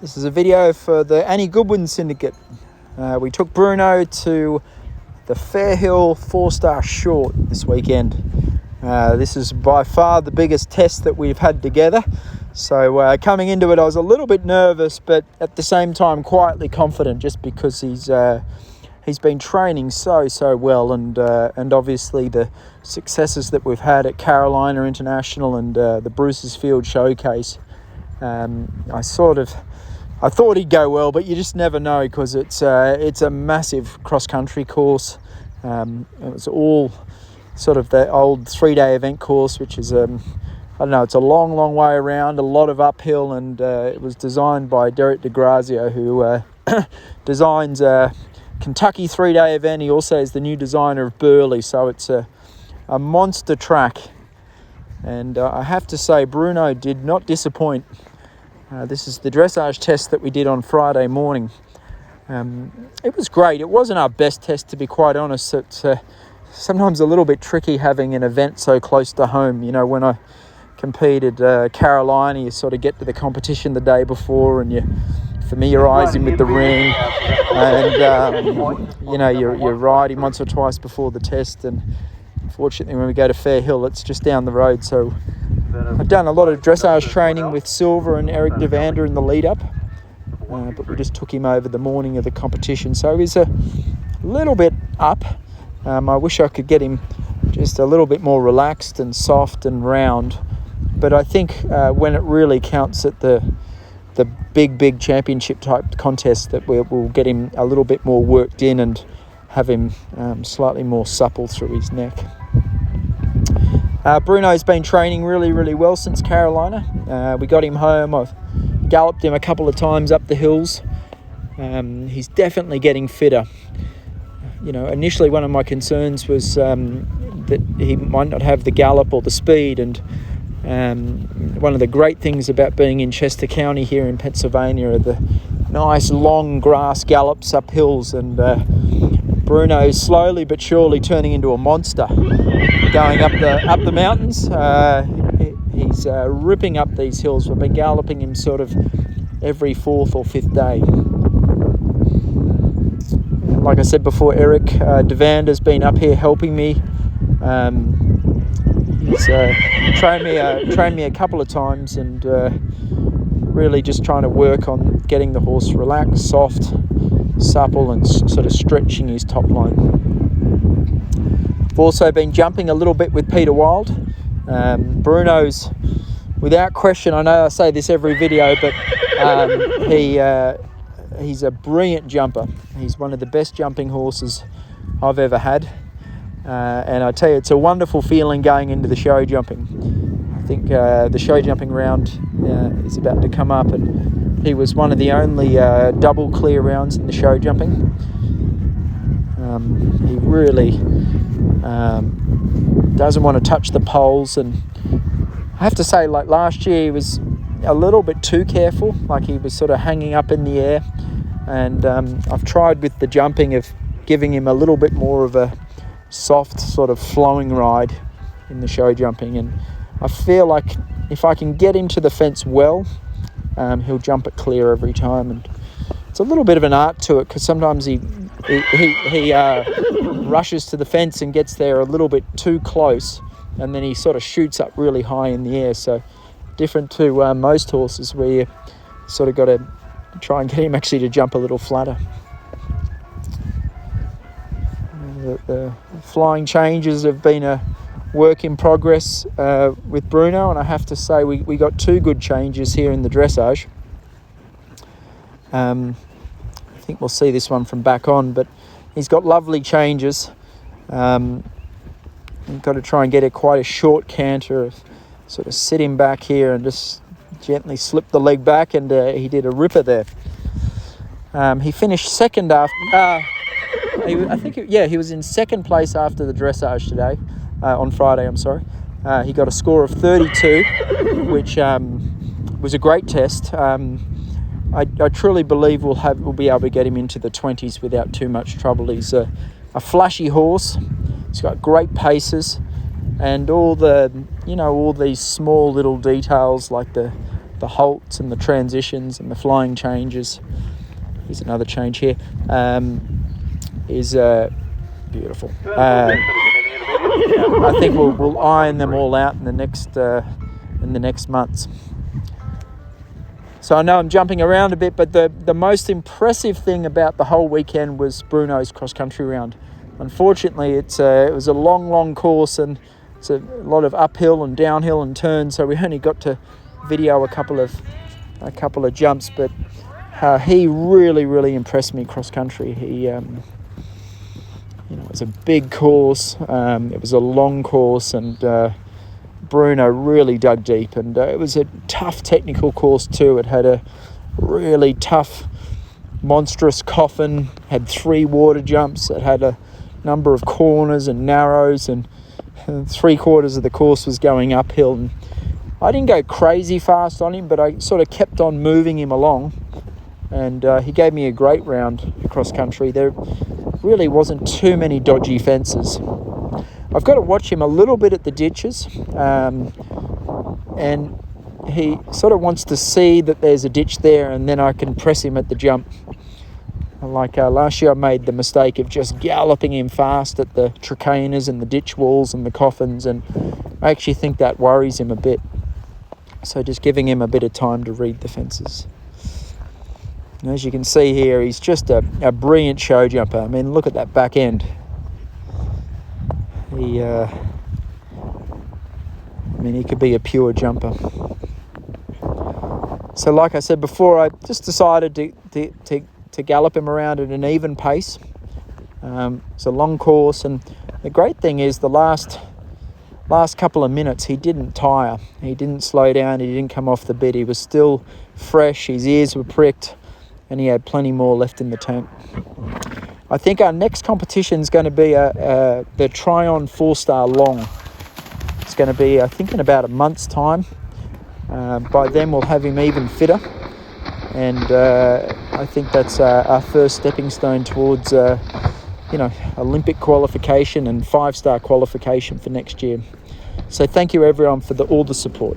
This is a video for the Annie Goodwin Syndicate. We took Bruno to the Fairhill 4-star short this weekend. This is by far the biggest test that we've had together. So coming into it, I was a little bit nervous, but at the same time quietly confident, just because he's been training so well, and obviously the successes that we've had at Carolina International and the Bruce's Field Showcase. I thought he'd go well, but you just never know, because it's a massive cross-country course. It was all sort of the old 3-day event course, which is, I don't know, it's a long way around, a lot of uphill, and it was designed by Derek DeGrazio, who designs a Kentucky 3-day event. He also is the new designer of Burley, so it's a monster track. And I have to say, Bruno did not disappoint. This is the dressage test that we did on Friday morning. It was great. It wasn't our best test, to be quite honest. It's sometimes a little bit tricky having an event so close to home. You know, when I competed Carolina, you sort of get to the competition the day before and you familiarise him with the ring, and you know, you ride him once or twice before the test. And unfortunately, when we go to Fairhill, it's just down the road. So I've done a lot of dressage training with Silver and Eric Devander in the lead up, but we just took him over the morning of the competition. So he's a little bit up. I wish I could get him just a little bit more relaxed and soft and round. But I think when it really counts at the big championship type contest, that we'll get him a little bit more worked in and have him slightly more supple through his neck. Bruno's been training really well since Carolina. We got him home. I've galloped him a couple of times up the hills. He's definitely getting fitter. You know, initially one of my concerns was that he might not have the gallop or the speed, and one of the great things about being in Chester County here in Pennsylvania are the nice long grass gallops up hills, and Bruno's slowly but surely turning into a monster going up the mountains. He's ripping up these hills. We've been galloping him sort of every 4th or 5th day. Like I said before, Eric Devander's been up here helping me. He's trained me a couple of times, and really just trying to work on getting the horse relaxed, soft, supple, and sort of stretching his top line. I've also been jumping a little bit with Peter Wild. Bruno's, without question, I know I say this every video, but he's a brilliant jumper. He's one of the best jumping horses I've ever had. And I tell you, it's a wonderful feeling going into the show jumping. I think the show jumping round is about to come up, and he was one of the only double clear rounds in the show jumping. He really doesn't want to touch the poles, and I have to say, like last year, he was a little bit too careful, like he was sort of hanging up in the air, and I've tried with the jumping of giving him a little bit more of a soft sort of flowing ride in the show jumping, and I feel like if I can get him to the fence well, he'll jump it clear every time. And it's a little bit of an art to it, because sometimes he rushes to the fence and gets there a little bit too close, and then he sort of shoots up really high in the air. So different to most horses, where you sort of got to try and get him actually to jump a little flatter. The flying changes have been a work in progress with Bruno, and I have to say we got 2 good changes here in the dressage. I think we'll see this one from back on, but he's got lovely changes. You've got to try and get quite a short canter, sort of sit him back here and just gently slip the leg back, and he did a ripper there. He finished second after... he was in second place after the dressage today, on Friday, I'm sorry. He got a score of 32, which was a great test. I truly believe we'll be able to get him into the 20s without too much trouble. He's a flashy horse. He's got great paces, and all these small little details like the the halts and the transitions and the flying changes. Here's another change here. Is beautiful. I think we'll iron them all out in the next months. So I know I'm jumping around a bit, but the most impressive thing about the whole weekend was Bruno's cross-country round. Unfortunately, it was a long course, and it's a lot of uphill and downhill and turns, so we only got to video a couple of jumps, but he really impressed me cross-country. He, it was a big course, it was a long course, and Bruno really dug deep, and it was a tough technical course too. It had a really tough, monstrous coffin, had 3 water jumps, it had a number of corners and narrows, and 3/4 of the course was going uphill. And I didn't go crazy fast on him, but I sort of kept on moving him along, and he gave me a great round across country. There really wasn't too many dodgy fences. I've got to watch him a little bit at the ditches, and he sort of wants to see that there's a ditch there, and then I can press him at the jump. Like last year I made the mistake of just galloping him fast at the trichanas and the ditch walls and the coffins, and I actually think that worries him a bit. So just giving him a bit of time to read the fences. And as you can see here, he's just a brilliant show jumper. I mean, look at that back end. He could be a pure jumper. So like I said before, I just decided to gallop him around at an even pace. It's a long course, and the great thing is the last couple of minutes he didn't tire. He didn't slow down, he didn't come off the bit. He was still fresh, his ears were pricked, and he had plenty more left in the tank. I think our next competition is going to be the Tryon 4-star long. It's going to be, I think, in about a month's time. By then we'll have him even fitter, and I think that's our first stepping stone towards Olympic qualification and 5-star qualification for next year. So thank you everyone for all the support.